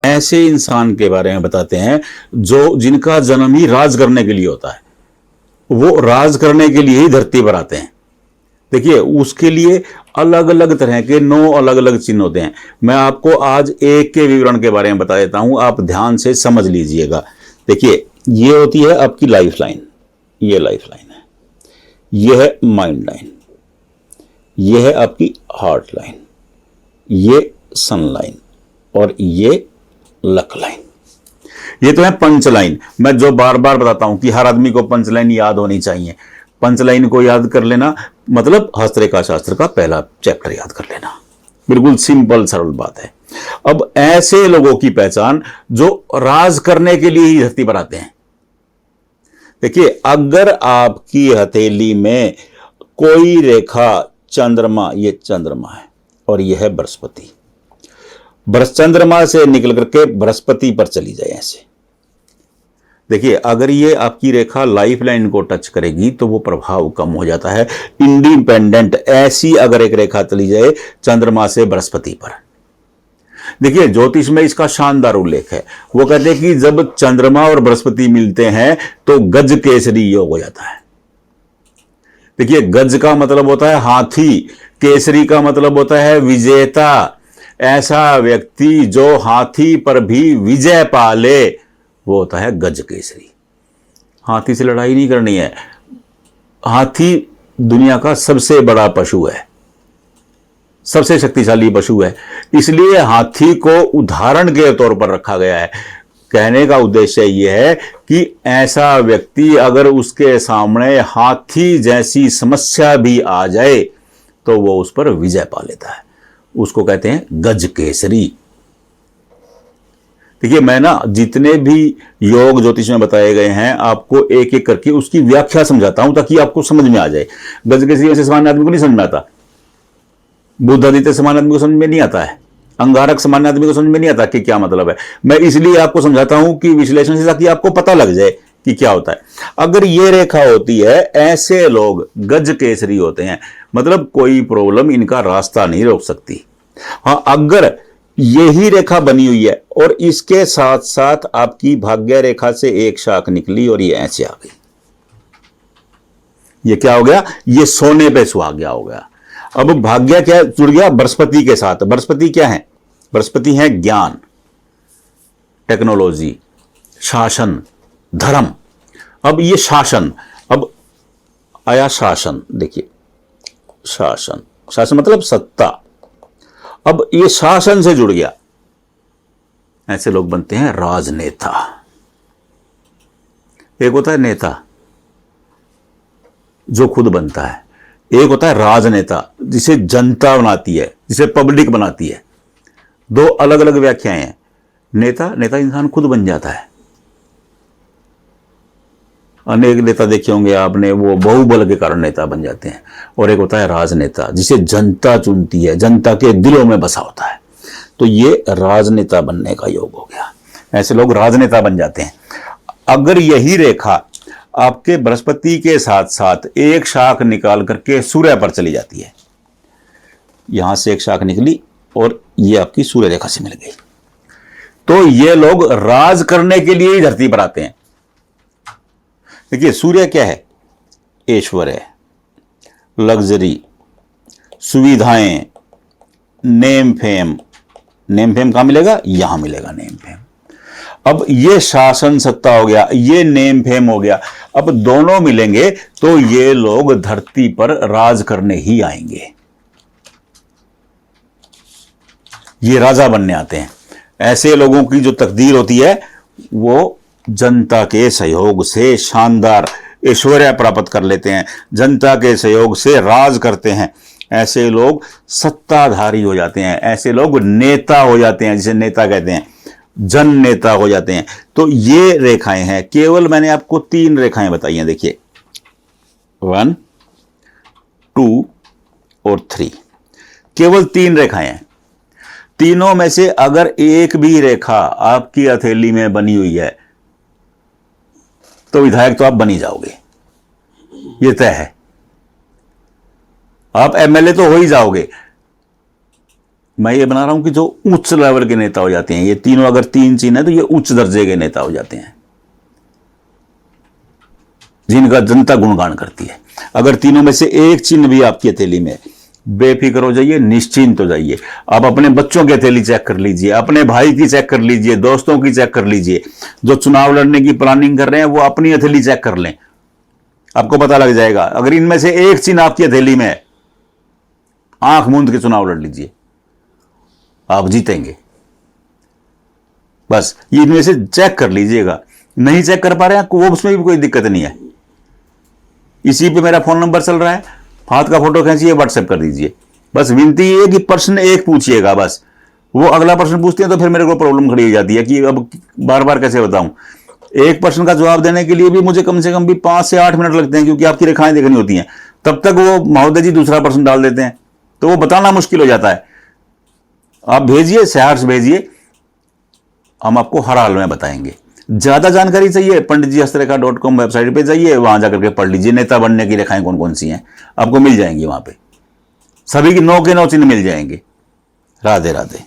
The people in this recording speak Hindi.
ऐसे इंसान के बारे में बताते हैं जो जिनका जन्म ही राज करने के लिए होता है। वो राज करने के लिए ही धरती पर आते हैं। देखिए, उसके लिए अलग अलग तरह के 9 अलग अलग चिन्ह होते हैं। मैं आपको आज एक के विवरण के बारे में बता देता हूं, आप ध्यान से समझ लीजिएगा। देखिए, ये होती है आपकी लाइफ लाइन, ये लाइफ लाइन है, ये है माइंड लाइन, ये है आपकी हार्ट लाइन, ये सन लाइन और ये लक लाइन। ये तो है पंच लाइन। मैं जो बार बार बताता हूं कि हर आदमी को पंच लाइन याद होनी चाहिए। पंच लाइन को याद कर लेना मतलब हस्तरेखा शास्त्र का पहला चैप्टर याद कर लेना। बिल्कुल सिंपल सरल बात है। अब ऐसे लोगों की पहचान जो राज करने के लिए ही धरती पर आते हैं। देखिए, अगर आपकी हथेली में कोई रेखा चंद्रमा, ये चंद्रमा है और यह है बृहस्पति, चंद्रमा से निकल करके बृहस्पति पर चली जाए ऐसे। देखिए, अगर ये आपकी रेखा लाइफ लाइन को टच करेगी तो वो प्रभाव कम हो जाता है। इंडिपेंडेंट ऐसी अगर एक रेखा चली जाए चंद्रमा से बृहस्पति पर, देखिए ज्योतिष में इसका शानदार उल्लेख है। वो कहते हैं कि जब चंद्रमा और बृहस्पति मिलते हैं तो गज केसरी योग हो जाता है। देखिए, गज का मतलब होता है हाथी, केसरी का मतलब होता है विजेता। ऐसा व्यक्ति जो हाथी पर भी विजय पाले वो होता है गज केसरी। हाथी से लड़ाई नहीं करनी है। हाथी दुनिया का सबसे बड़ा पशु है, सबसे शक्तिशाली पशु है, इसलिए हाथी को उदाहरण के तौर पर रखा गया है। कहने का उद्देश्य यह है कि ऐसा व्यक्ति अगर उसके सामने हाथी जैसी समस्या भी आ जाए तो वो उस पर विजय पा लेता है। उसको कहते हैं गज केसरी। देखिए, मैं ना जितने भी योग ज्योतिष में बताए गए हैं आपको एक एक करके उसकी व्याख्या समझाता हूं ताकि आपको समझ में आ जाए। गज केसरी वैसे सामान्य आदमी को नहीं समझ में आता, बुद्धादित्य सामान्य आदमी को समझ में नहीं आता है, अंगारक सामान्य आदमी को समझ में नहीं आता कि क्या मतलब है। मैं इसलिए आपको समझाता हूं कि विश्लेषण से, ताकि आपको पता लग जाए कि क्या होता है। अगर ये रेखा होती है, ऐसे लोग गज केसरी होते हैं, मतलब कोई प्रॉब्लम इनका रास्ता नहीं रोक सकती। हाँ, अगर यही रेखा बनी हुई है और इसके साथ साथ आपकी भाग्य रेखा से एक शाख निकली और ये ऐसे आ गई, ये क्या हो गया? ये सोने पे सुहाग्या हो गया। अब भाग्य क्या जुड़ गया? बृहस्पति के साथ। बृहस्पति क्या है? बृहस्पति है ज्ञान, टेक्नोलॉजी, शासन, धर्म। अब ये शासन, अब आया शासन। देखिए, शासन, शासन मतलब सत्ता। अब ये शासन से जुड़ गया, ऐसे लोग बनते हैं राजनेता। एक होता है नेता जो खुद बनता है, एक होता है राजनेता जिसे जनता बनाती है, जिसे पब्लिक बनाती है। दो अलग अलग व्याख्याएं हैं। नेता, नेता इंसान खुद बन जाता है। अनेक नेता देखे होंगे आपने, वो बहुबल के कारण नेता बन जाते हैं। और एक होता है राजनेता जिसे जनता चुनती है, जनता के दिलों में बसा होता है। तो ये राजनेता बनने का योग हो गया। ऐसे लोग राजनेता बन जाते हैं। अगर यही रेखा आपके बृहस्पति के साथ साथ एक शाख निकाल करके सूर्य पर चली जाती है, यहां से एक शाख निकली और ये आपकी सूर्य रेखा से मिल गई, तो ये लोग राज करने के लिए ही धरती पर आते हैं। देखिए, सूर्य क्या है? ऐश्वर्य, लग्जरी, सुविधाएं, नेम फेम। नेम फेम कहां मिलेगा? यहां मिलेगा नेम फेम। अब ये शासन सत्ता हो गया, ये नेम फेम हो गया। अब दोनों मिलेंगे तो ये लोग धरती पर राज करने ही आएंगे। ये राजा बनने आते हैं। ऐसे लोगों की जो तकदीर होती है वो जनता के सहयोग से शानदार ऐश्वर्य प्राप्त कर लेते हैं, जनता के सहयोग से राज करते हैं। ऐसे लोग सत्ताधारी हो जाते हैं, ऐसे लोग नेता हो जाते हैं, जिसे नेता कहते हैं, जन नेता हो जाते हैं। तो ये रेखाएं हैं। केवल मैंने आपको 3 रेखाएं बताई हैं। देखिए, 1, 2 और 3, केवल 3 रेखाएं हैं। तीनों में से अगर एक भी रेखा आपकी हथेली में बनी हुई है तो विधायक तो आप बन ही जाओगे, ये तय है। आप एमएलए तो हो ही जाओगे। मैं ये बना रहा हूं कि जो उच्च लेवल के नेता हो जाते हैं, ये तीनों अगर 3 चिन्ह है तो ये उच्च दर्जे के नेता हो जाते हैं, जिनका जनता गुणगान करती है। अगर तीनों में से एक चिन्ह भी आपकी हथेली में, बेफिक्र हो जाइए, निश्चिंत हो जाइए। आप अपने बच्चों की हथेली चेक कर लीजिए, अपने भाई की चेक कर लीजिए, दोस्तों की चेक कर लीजिए, जो चुनाव लड़ने की प्लानिंग कर रहे हैं वो अपनी हथेली चेक कर लें, आपको पता लग जाएगा। अगर इनमें से एक चिन्ह आपकी हथेली में है, आंख मूंद के चुनाव लड़ लीजिए, आप जीतेंगे। बस इनमें से चेक कर लीजिएगा। नहीं चेक कर पा रहे हैं, वो उसमें भी कोई दिक्कत नहीं है। इसी पे मेरा फोन नंबर चल रहा है, हाथ का फोटो खींचिए, व्हाट्सएप कर दीजिए। बस विनती ये कि प्रश्न एक पूछिएगा, बस वो अगला प्रश्न पूछते हैं तो फिर मेरे को प्रॉब्लम खड़ी हो जाती है कि अब बार बार कैसे बताऊं। एक प्रश्न का जवाब देने के लिए भी मुझे कम से कम भी 5 से 8 मिनट लगते हैं, क्योंकि आपकी रेखाएं देखनी होती हैं। तब तक वो महोदय जी दूसरा प्रश्न डाल देते हैं, तो वो बताना मुश्किल हो जाता है। आप भेजिए, सहर्ष भेजिए, हम आपको हर हाल में बताएंगे। ज्यादा जानकारी चाहिए, panditjihastrekha.com वेबसाइट पे जाइए, वहां जाकर के पढ़ लीजिए नेता बनने की रेखाएं कौन कौन सी हैं, आपको मिल जाएंगी। वहां पे सभी की 9 के 9 चिन्ह मिल जाएंगे। राधे राधे।